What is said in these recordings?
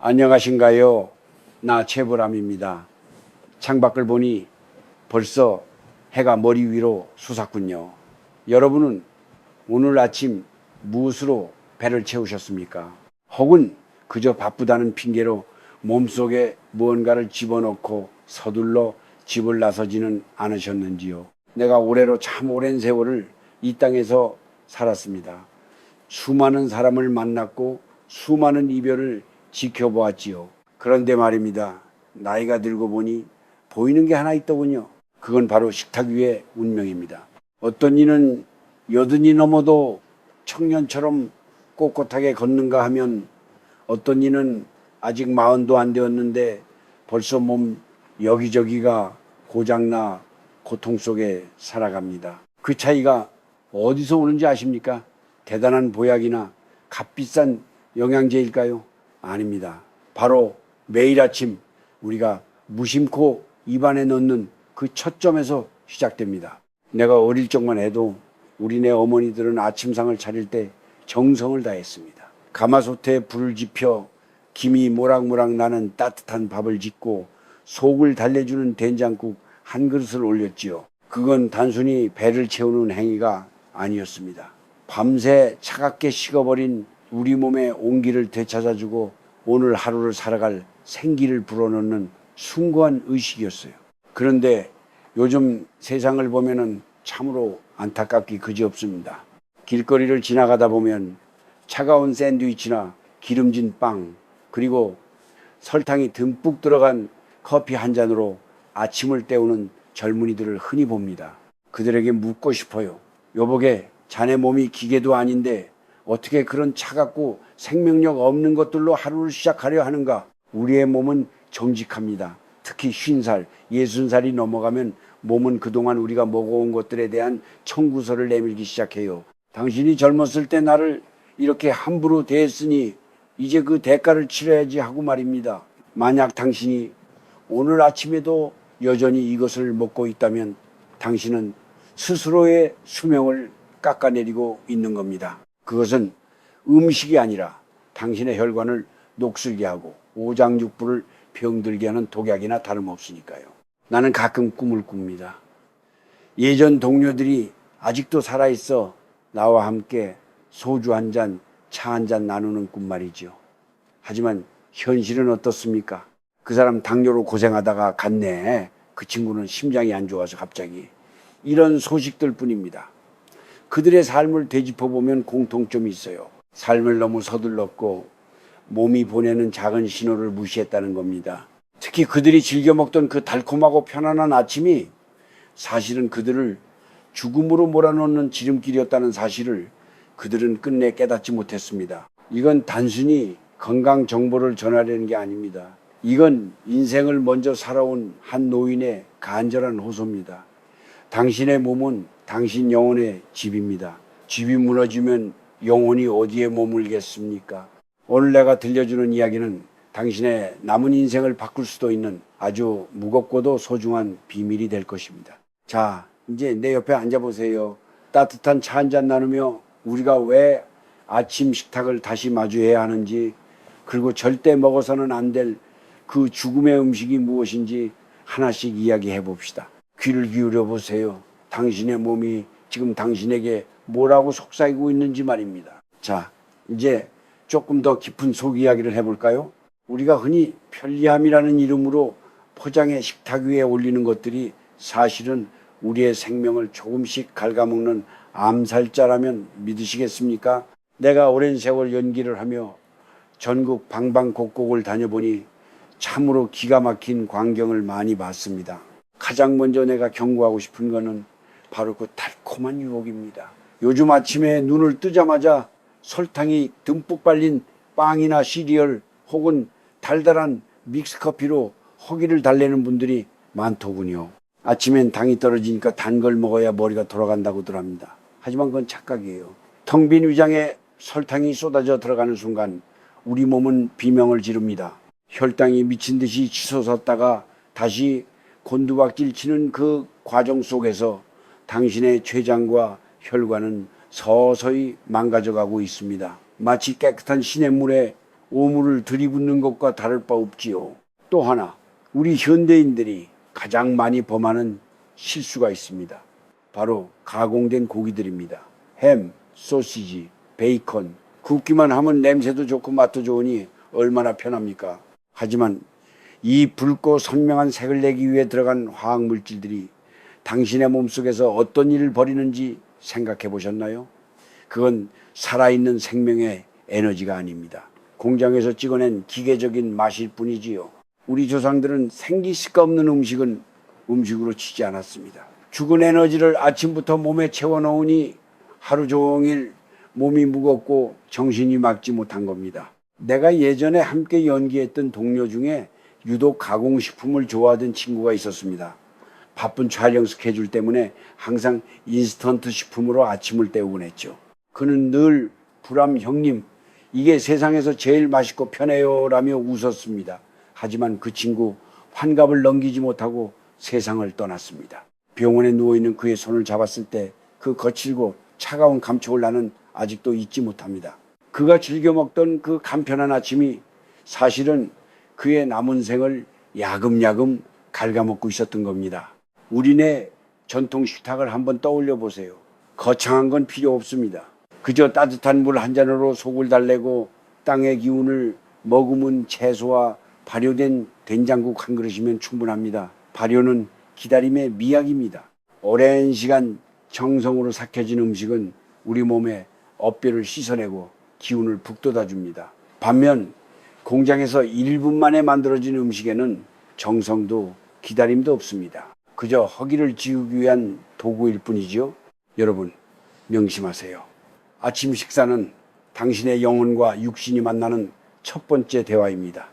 안녕하신가요? 나 최보람입니다. 창밖을 보니 벌써 해가 머리 위로 솟았군요. 여러분은 오늘 아침 무엇으로 배를 채우셨습니까? 혹은 그저 바쁘다는 핑계로 몸속에 무언가를 집어넣고 서둘러 집을 나서지는 않으셨는지요? 내가 올해로 참 오랜 세월을 이 땅에서 살았습니다. 수많은 사람을 만났고 수많은 이별을 지켜보았지요. 그런데 말입니다. 나이가 들고 보니 보이는 게 하나 있더군요. 그건 바로 식탁 위의 운명입니다. 어떤 이는 80이 넘어도 청년처럼 꼿꼿하게 걷는가 하면 어떤 이는 아직 40도 안 되었는데 벌써 몸 여기저기가 고장나 고통 속에 살아갑니다. 그 차이가 어디서 오는지 아십니까? 대단한 보약이나 값비싼 영양제일까요? 아닙니다. 바로 매일 아침 우리가 무심코 입안에 넣는 그 첫 점에서 시작됩니다. 내가 어릴 적만 해도 우리네 어머니들은 아침상을 차릴 때 정성을 다했습니다. 가마솥에 불을 지펴 김이 모락모락 나는 따뜻한 밥을 짓고 속을 달래주는 된장국 한 그릇을 올렸지요. 그건 단순히 배를 채우는 행위가 아니었습니다. 밤새 차갑게 식어버린 우리 몸의 온기를 되찾아주고 오늘 하루를 살아갈 생기를 불어넣는 숭고한 의식이었어요. 그런데 요즘 세상을 보면은 참으로 안타깝기 그지없습니다. 길거리를 지나가다 보면 차가운 샌드위치나 기름진 빵, 그리고 설탕이 듬뿍 들어간 커피 한 잔으로 아침을 때우는 젊은이들을 흔히 봅니다. 그들에게 묻고 싶어요. 여보게, 자네 몸이 기계도 아닌데 어떻게 그런 차갑고 생명력 없는 것들로 하루를 시작하려 하는가? 우리의 몸은 정직합니다. 특히 50살, 60살이 넘어가면 몸은 그동안 우리가 먹어온 것들에 대한 청구서를 내밀기 시작해요. 당신이 젊었을 때 나를 이렇게 함부로 대했으니 이제 그 대가를 치러야지 하고 말입니다. 만약 당신이 오늘 아침에도 여전히 이것을 먹고 있다면 당신은 스스로의 수명을 깎아내리고 있는 겁니다. 그것은 음식이 아니라 당신의 혈관을 녹슬게 하고 오장육부를 병들게 하는 독약이나 다름없으니까요. 나는 가끔 꿈을 꿉니다. 예전 동료들이 아직도 살아있어 나와 함께 소주 한 잔, 차 한 잔 나누는 꿈 말이죠. 하지만 현실은 어떻습니까? 그 사람 당뇨로 고생하다가 갔네. 그 친구는 심장이 안 좋아서 갑자기. 이런 소식들 뿐입니다. 그들의 삶을 되짚어보면 공통점이 있어요. 삶을 너무 서둘렀고 몸이 보내는 작은 신호를 무시했다는 겁니다. 특히 그들이 즐겨 먹던 그 달콤하고 편안한 아침이 사실은 그들을 죽음으로 몰아넣는 지름길이었다는 사실을 그들은 끝내 깨닫지 못했습니다. 이건 단순히 건강 정보를 전하려는 게 아닙니다. 이건 인생을 먼저 살아온 한 노인의 간절한 호소입니다. 당신의 몸은 당신 영혼의 집입니다. 집이 무너지면 영혼이 어디에 머물겠습니까? 오늘 내가 들려주는 이야기는 당신의 남은 인생을 바꿀 수도 있는 아주 무겁고도 소중한 비밀이 될 것입니다. 자, 이제 내 옆에 앉아보세요. 따뜻한 차 한잔 나누며 우리가 왜 아침 식탁을 다시 마주해야 하는지, 그리고 절대 먹어서는 안 될 그 죽음의 음식이 무엇인지 하나씩 이야기해 봅시다. 귀를 기울여 보세요. 당신의 몸이 지금 당신에게 뭐라고 속삭이고 있는지 말입니다. 자, 이제 조금 더 깊은 속 이야기를 해볼까요? 우리가 흔히 편리함이라는 이름으로 포장해 식탁 위에 올리는 것들이 사실은 우리의 생명을 조금씩 갉아먹는 암살자라면 믿으시겠습니까? 내가 오랜 세월 연기를 하며 전국 방방곡곡을 다녀보니 참으로 기가 막힌 광경을 많이 봤습니다. 가장 먼저 내가 경고하고 싶은 거는 바로 그 달콤한 유혹입니다. 요즘 아침에 눈을 뜨자마자 설탕이 듬뿍 발린 빵이나 시리얼 혹은 달달한 믹스커피로 허기를 달래는 분들이 많더군요. 아침엔 당이 떨어지니까 단 걸 먹어야 머리가 돌아간다고들 합니다. 하지만 그건 착각이에요. 텅 빈 위장에 설탕이 쏟아져 들어가는 순간 우리 몸은 비명을 지릅니다. 혈당이 미친 듯이 치솟았다가 다시 곤두박질 치는 그 과정 속에서 당신의 췌장과 혈관은 서서히 망가져가고 있습니다. 마치 깨끗한 시냇물에 오물을 들이붓는 것과 다를 바 없지요. 또 하나, 우리 현대인들이 가장 많이 범하는 실수가 있습니다. 바로 가공된 고기들입니다. 햄, 소시지, 베이컨, 굽기만 하면 냄새도 좋고 맛도 좋으니 얼마나 편합니까? 하지만 이 붉고 선명한 색을 내기 위해 들어간 화학물질들이 당신의 몸속에서 어떤 일을 벌이는지 생각해 보셨나요? 그건 살아있는 생명의 에너지가 아닙니다. 공장에서 찍어낸 기계적인 맛일 뿐이지요. 우리 조상들은 생기식가 없는 음식은 음식으로 치지 않았습니다. 죽은 에너지를 아침부터 몸에 채워넣으니 하루 종일 몸이 무겁고 정신이 막지 못한 겁니다. 내가 예전에 함께 연기했던 동료 중에 유독 가공식품을 좋아하던 친구가 있었습니다. 바쁜 촬영 스케줄 때문에 항상 인스턴트 식품으로 아침을 때우곤 했죠. 그는 늘 불암 형님, 이게 세상에서 제일 맛있고 편해요 라며 웃었습니다. 하지만 그 친구 환갑을 넘기지 못하고 세상을 떠났습니다. 병원에 누워있는 그의 손을 잡았을 때 그 거칠고 차가운 감촉을 나는 아직도 잊지 못합니다. 그가 즐겨 먹던 그 간편한 아침이 사실은 그의 남은 생을 야금야금 갉아먹고 있었던 겁니다. 우리네 전통 식탁을 한번 떠올려 보세요. 거창한 건 필요 없습니다. 그저 따뜻한 물 한 잔으로 속을 달래고 땅의 기운을 머금은 채소와 발효된 된장국 한 그릇이면 충분합니다. 발효는 기다림의 미학입니다. 오랜 시간 정성으로 삭혀진 음식은 우리 몸에 업뼈를 씻어내고 기운을 북돋아 줍니다. 반면 공장에서 1분 만에 만들어진 음식에는 정성도 기다림도 없습니다. 그저 허기를 지우기 위한 도구일 뿐이지요. 여러분 명심하세요. 아침 식사는 당신의 영혼과 육신이 만나는 첫 번째 대화입니다.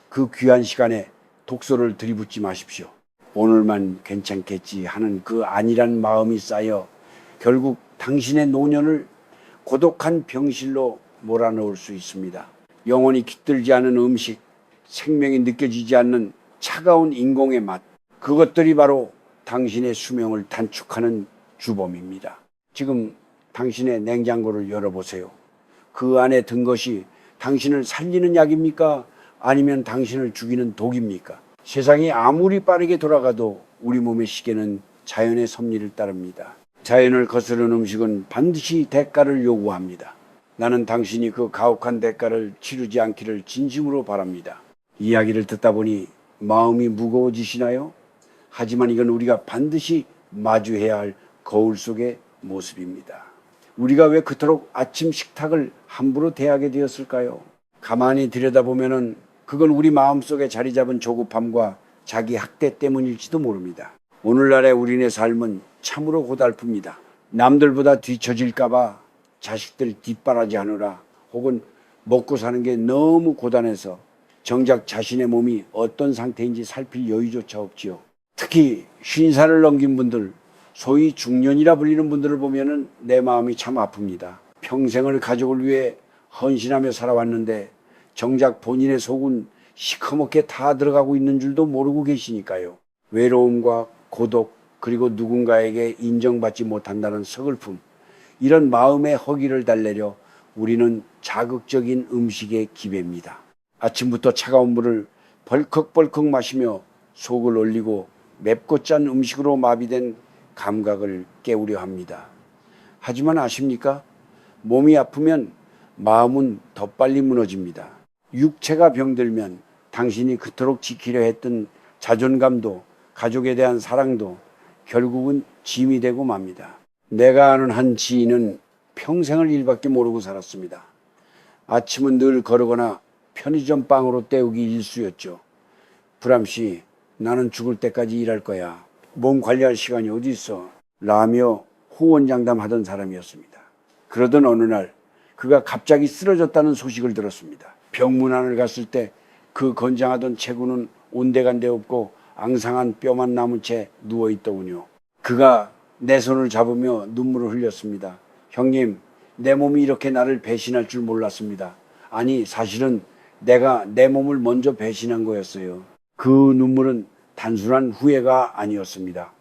그 귀한 시간에 독소를 들이붓지 마십시오. 오늘만 괜찮겠지 하는 그 안일한 마음이 쌓여 결국 당신의 노년을 고독한 병실로 몰아넣을 수 있습니다. 영혼이 깃들지 않은 음식, 생명이 느껴지지 않는 차가운 인공의 맛, 그것들이 바로 당신의 수명을 단축하는 주범입니다. 지금 당신의 냉장고를 열어보세요. 그 안에 든 것이 당신을 살리는 약입니까? 아니면 당신을 죽이는 독입니까? 세상이 아무리 빠르게 돌아가도 우리 몸의 시계는 자연의 섭리를 따릅니다. 자연을 거스르는 음식은 반드시 대가를 요구합니다. 나는 당신이 그 가혹한 대가를 치르지 않기를 진심으로 바랍니다. 이야기를 듣다 보니 마음이 무거워지시나요? 하지만 이건 우리가 반드시 마주해야 할 거울 속의 모습입니다. 우리가 왜 그토록 아침 식탁을 함부로 대하게 되었을까요? 가만히 들여다보면은 그건 우리 마음속에 자리 잡은 조급함과 자기 학대 때문일지도 모릅니다. 오늘날의 우리네 삶은 참으로 고달픕니다. 남들보다 뒤처질까봐 자식들 뒷바라지 하느라 혹은 먹고 사는 게 너무 고단해서 정작 자신의 몸이 어떤 상태인지 살필 여유조차 없지요. 특히 50살을 넘긴 분들, 소위 중년이라 불리는 분들을 보면은 내 마음이 참 아픕니다. 평생을 가족을 위해 헌신하며 살아왔는데 정작 본인의 속은 시커멓게 다 들어가고 있는 줄도 모르고 계시니까요. 외로움과 고독, 그리고 누군가에게 인정받지 못한다는 서글픔, 이런 마음의 허기를 달래려 우리는 자극적인 음식에 기백니다. 아침부터 차가운 물을 벌컥벌컥 마시며 속을 올리고 맵고 짠 음식으로 마비된 감각을 깨우려 합니다. 하지만 아십니까? 몸이 아프면 마음은 더 빨리 무너집니다. 육체가 병들면 당신이 그토록 지키려 했던 자존감도 가족에 대한 사랑도 결국은 짐이 되고 맙니다. 내가 아는 한 지인은 평생을 일밖에 모르고 살았습니다. 아침은 늘 거르거나 편의점 빵으로 때우기 일쑤였죠. 불암씨, 나는 죽을 때까지 일할 거야. 몸 관리할 시간이 어디 있어? 라며 호언장담하던 사람이었습니다. 그러던 어느 날 그가 갑자기 쓰러졌다는 소식을 들었습니다. 병문안을 갔을 때 그 건장하던 체구는 온데간데 없고 앙상한 뼈만 남은 채 누워있더군요. 그가 내 손을 잡으며 눈물을 흘렸습니다. 형님, 내 몸이 이렇게 나를 배신할 줄 몰랐습니다. 아니, 사실은 내가 내 몸을 먼저 배신한 거였어요. 그 눈물은 단순한 후회가 아니었습니다.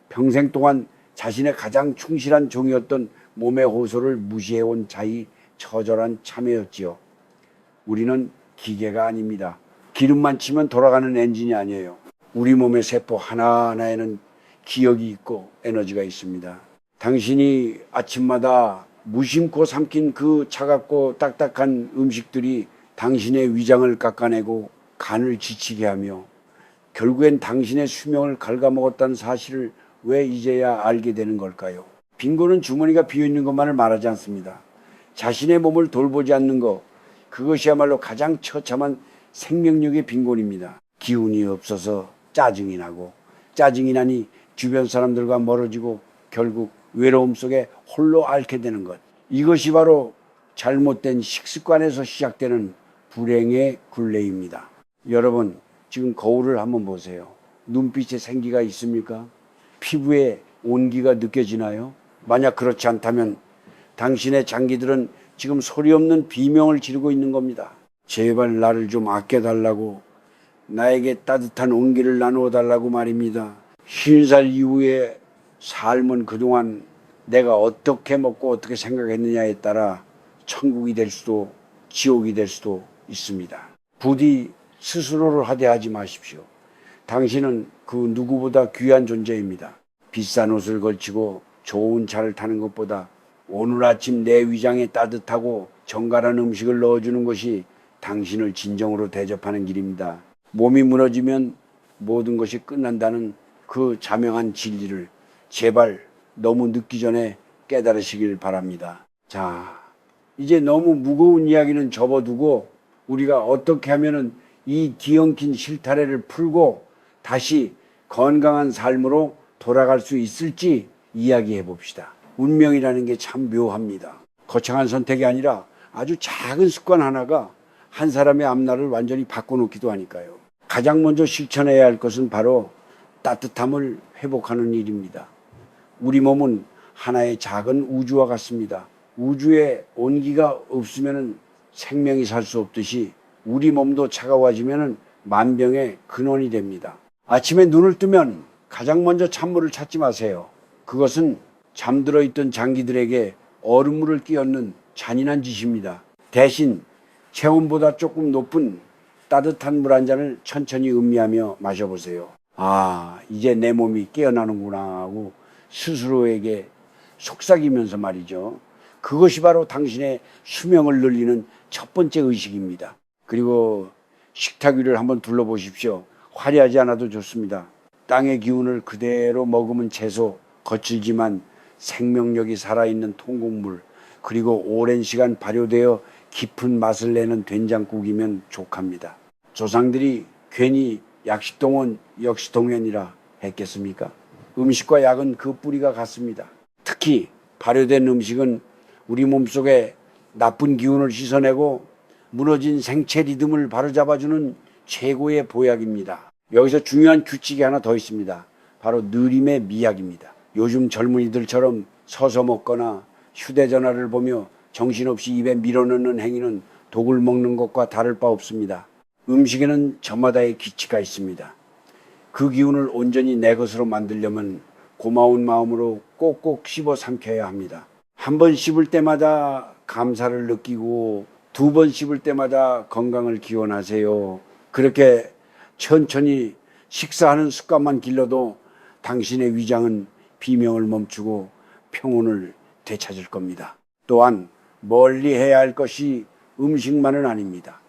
평생 동안 자신의 가장 충실한 종이었던 몸의 호소를 무시해온 자의 처절한 참회였지요. 우리는 기계가 아닙니다. 기름만 치면 돌아가는 엔진이 아니에요. 우리 몸의 세포 하나하나에는 기억이 있고 에너지가 있습니다. 당신이 아침마다 무심코 삼킨 그 차갑고 딱딱한 음식들이 당신의 위장을 깎아내고 간을 지치게 하며 결국엔 당신의 수명을 갉아먹었다는 사실을 왜 이제야 알게 되는 걸까요? 빈곤은 주머니가 비어있는 것만을 말하지 않습니다. 자신의 몸을 돌보지 않는 것, 그것이야말로 가장 처참한 생명력의 빈곤입니다. 기운이 없어서 짜증이 나고, 짜증이 나니 주변 사람들과 멀어지고 결국 외로움 속에 홀로 앓게 되는 것. 이것이 바로 잘못된 식습관에서 시작되는 불행의 굴레입니다. 여러분, 지금 거울을 한번 보세요. 눈빛에 생기가 있습니까? 피부에 온기가 느껴지나요? 만약 그렇지 않다면 당신의 장기들은 지금 소리 없는 비명을 지르고 있는 겁니다. 제발 나를 좀 아껴달라고, 나에게 따뜻한 온기를 나누어 달라고 말입니다. 50살 이후의 삶은 그동안 내가 어떻게 먹고 어떻게 생각했느냐에 따라 천국이 될 수도 지옥이 될 수도 있습니다. 부디 스스로를 하대하지 마십시오. 당신은 그 누구보다 귀한 존재입니다. 비싼 옷을 걸치고 좋은 차를 타는 것보다 오늘 아침 내 위장에 따뜻하고 정갈한 음식을 넣어주는 것이 당신을 진정으로 대접하는 길입니다. 몸이 무너지면 모든 것이 끝난다는 그 자명한 진리를 제발 너무 늦기 전에 깨달으시길 바랍니다. 자, 이제 너무 무거운 이야기는 접어두고 우리가 어떻게 하면은 이 뒤엉킨 실타래를 풀고 다시 건강한 삶으로 돌아갈 수 있을지 이야기해 봅시다. 운명이라는 게 참 묘합니다. 거창한 선택이 아니라 아주 작은 습관 하나가 한 사람의 앞날을 완전히 바꿔놓기도 하니까요. 가장 먼저 실천해야 할 것은 바로 따뜻함을 회복하는 일입니다. 우리 몸은 하나의 작은 우주와 같습니다. 우주에 온기가 없으면 생명이 살 수 없듯이 우리 몸도 차가워지면 만병의 근원이 됩니다. 아침에 눈을 뜨면 가장 먼저 찬물을 찾지 마세요. 그것은 잠들어 있던 장기들에게 얼음물을 끼얹는 잔인한 짓입니다. 대신 체온보다 조금 높은 따뜻한 물 한 잔을 천천히 음미하며 마셔보세요. 아, 이제 내 몸이 깨어나는구나 하고 스스로에게 속삭이면서 말이죠. 그것이 바로 당신의 수명을 늘리는 첫 번째 의식입니다. 그리고 식탁 위를 한번 둘러보십시오. 화려하지 않아도 좋습니다. 땅의 기운을 그대로 머금은 채소, 거칠지만 생명력이 살아있는 통곡물, 그리고 오랜 시간 발효되어 깊은 맛을 내는 된장국이면 족합니다. 조상들이 괜히 약식동원 역시동연이라 했겠습니까? 음식과 약은 그 뿌리가 같습니다. 특히 발효된 음식은 우리 몸속에 나쁜 기운을 씻어내고 무너진 생체 리듬을 바로잡아주는 최고의 보약입니다. 여기서 중요한 규칙이 하나 더 있습니다. 바로 느림의 미학입니다. 요즘 젊은이들처럼 서서 먹거나 휴대전화를 보며 정신없이 입에 밀어넣는 행위는 독을 먹는 것과 다를 바 없습니다. 음식에는 저마다의 기치가 있습니다. 그 기운을 온전히 내 것으로 만들려면 고마운 마음으로 꼭꼭 씹어 삼켜야 합니다. 한 번 씹을 때마다 감사를 느끼고 두 번 씹을 때마다 건강을 기원하세요. 그렇게 천천히 식사하는 습관만 길러도 당신의 위장은 비명을 멈추고 평온을 되찾을 겁니다. 또한 멀리 해야 할 것이 음식만은 아닙니다.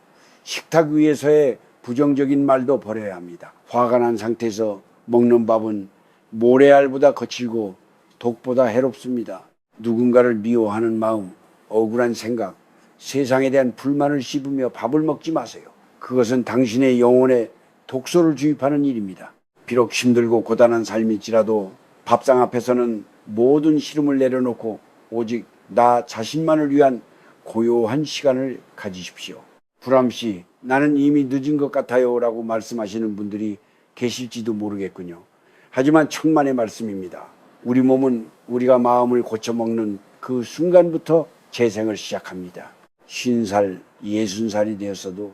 식탁 위에서의 부정적인 말도 버려야 합니다. 화가 난 상태에서 먹는 밥은 모래알보다 거칠고 독보다 해롭습니다. 누군가를 미워하는 마음, 억울한 생각, 세상에 대한 불만을 씹으며 밥을 먹지 마세요. 그것은 당신의 영혼에 독소를 주입하는 일입니다. 비록 힘들고 고단한 삶일지라도 밥상 앞에서는 모든 시름을 내려놓고 오직 나 자신만을 위한 고요한 시간을 가지십시오. 불암씨, 나는 이미 늦은 것 같아요 라고 말씀하시는 분들이 계실지도 모르겠군요. 하지만 천만의 말씀입니다. 우리 몸은 우리가 마음을 고쳐먹는 그 순간부터 재생을 시작합니다. 50살, 60살이 되었어도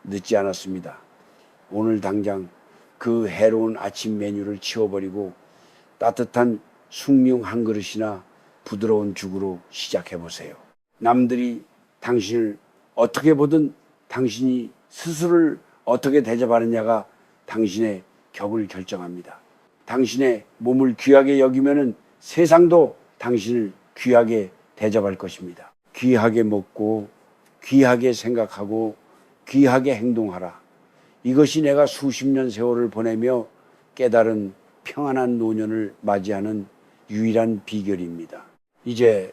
늦지 않았습니다. 오늘 당장 그 해로운 아침 메뉴를 치워버리고 따뜻한 숭늉 한 그릇이나 부드러운 죽으로 시작해보세요. 남들이 당신을 어떻게 보든 당신이 스스로를 어떻게 대접하느냐가 당신의 격을 결정합니다. 당신의 몸을 귀하게 여기면은 세상도 당신을 귀하게 대접할 것입니다. 귀하게 먹고 귀하게 생각하고 귀하게 행동하라. 이것이 내가 수십 년 세월을 보내며 깨달은 평안한 노년을 맞이하는 유일한 비결입니다. 이제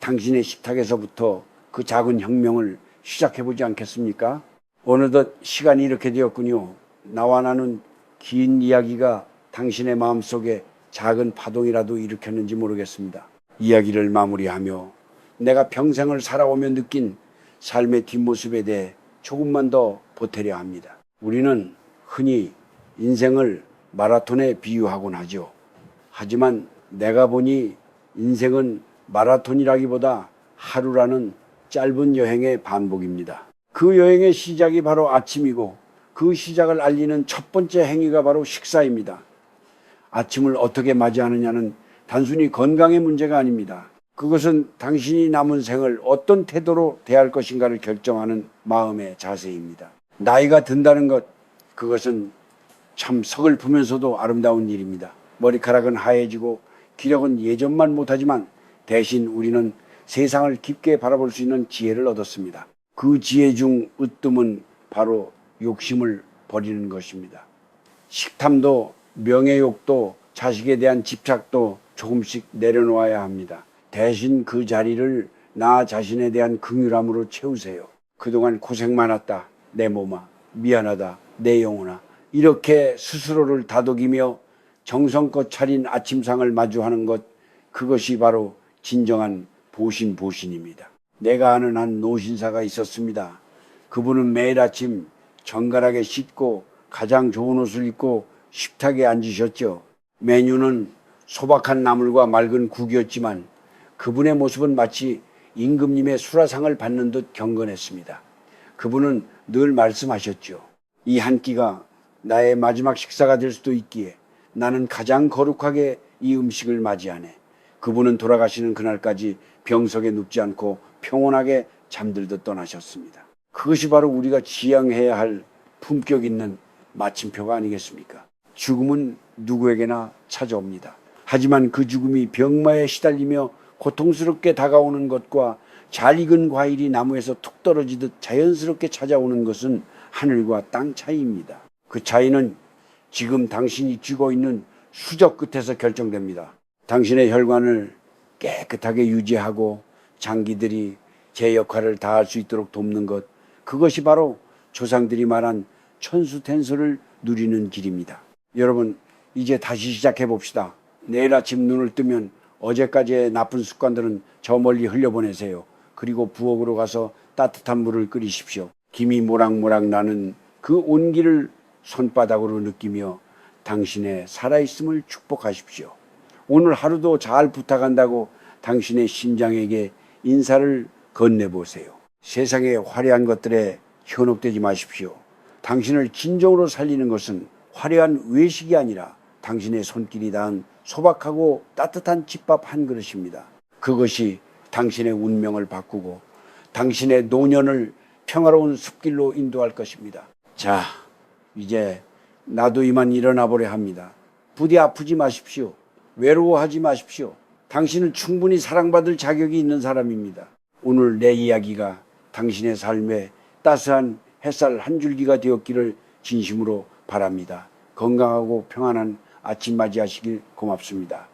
당신의 식탁에서부터 그 작은 혁명을 시작해보지 않겠습니까? 어느덧 시간이 이렇게 되었군요. 나와 나눈 긴 이야기가 당신의 마음속에 작은 파동이라도 일으켰는지 모르겠습니다. 이야기를 마무리하며 내가 평생을 살아오며 느낀 삶의 뒷모습에 대해 조금만 더 보태려 합니다. 우리는 흔히 인생을 마라톤에 비유하곤 하죠. 하지만 내가 보니 인생은 마라톤이라기보다 하루라는 짧은 여행의 반복입니다. 그 여행의 시작이 바로 아침이고 그 시작을 알리는 첫 번째 행위가 바로 식사입니다. 아침을 어떻게 맞이하느냐는 단순히 건강의 문제가 아닙니다. 그것은 당신이 남은 생을 어떤 태도로 대할 것인가를 결정하는 마음의 자세입니다. 나이가 든다는 것, 그것은 참 서글프면서도 아름다운 일입니다. 머리카락은 하얘지고 기력은 예전만 못하지만 대신 우리는 세상을 깊게 바라볼 수 있는 지혜를 얻었습니다. 그 지혜 중 으뜸은 바로 욕심을 버리는 것입니다. 식탐도 명예욕도 자식에 대한 집착도 조금씩 내려놓아야 합니다. 대신 그 자리를 나 자신에 대한 긍휼함으로 채우세요. 그동안 고생 많았다. 내 몸아. 미안하다. 내 영혼아. 이렇게 스스로를 다독이며 정성껏 차린 아침상을 마주하는 것, 그것이 바로 진정한 보신입니다. 내가 아는 한 노신사가 있었습니다. 그분은 매일 아침 정갈하게 씻고 가장 좋은 옷을 입고 식탁에 앉으셨죠. 메뉴는 소박한 나물과 맑은 국이었지만 그분의 모습은 마치 임금님의 수라상을 받는 듯 경건했습니다. 그분은 늘 말씀하셨죠. 이 한 끼가 나의 마지막 식사가 될 수도 있기에 나는 가장 거룩하게 이 음식을 맞이하네. 그분은 돌아가시는 그날까지 병석에 눕지 않고 평온하게 잠들듯 떠나셨습니다. 그것이 바로 우리가 지향해야 할 품격 있는 마침표가 아니겠습니까? 죽음은 누구에게나 찾아옵니다. 하지만 그 죽음이 병마에 시달리며 고통스럽게 다가오는 것과 잘 익은 과일이 나무에서 툭 떨어지듯 자연스럽게 찾아오는 것은 하늘과 땅 차이입니다. 그 차이는 지금 당신이 쥐고 있는 수저 끝에서 결정됩니다. 당신의 혈관을 깨끗하게 유지하고 장기들이 제 역할을 다할 수 있도록 돕는 것, 그것이 바로 조상들이 말한 천수텐소를 누리는 길입니다. 여러분, 이제 다시 시작해 봅시다. 내일 아침 눈을 뜨면 어제까지의 나쁜 습관들은 저 멀리 흘려보내세요. 그리고 부엌으로 가서 따뜻한 물을 끓이십시오. 김이 모락모락 나는 그 온기를 손바닥으로 느끼며 당신의 살아있음을 축복하십시오. 오늘 하루도 잘 부탁한다고 당신의 심장에게 인사를 건네보세요. 세상의 화려한 것들에 현혹되지 마십시오. 당신을 진정으로 살리는 것은 화려한 외식이 아니라 당신의 손길이 닿은 소박하고 따뜻한 집밥 한 그릇입니다. 그것이 당신의 운명을 바꾸고 당신의 노년을 평화로운 숲길로 인도할 것입니다. 자, 이제 나도 이만 일어나 보려 합니다. 부디 아프지 마십시오. 외로워하지 마십시오. 당신은 충분히 사랑받을 자격이 있는 사람입니다. 오늘 내 이야기가 당신의 삶에 따스한 햇살 한 줄기가 되었기를 진심으로 바랍니다. 건강하고 평안한 아침 맞이하시길 고맙습니다.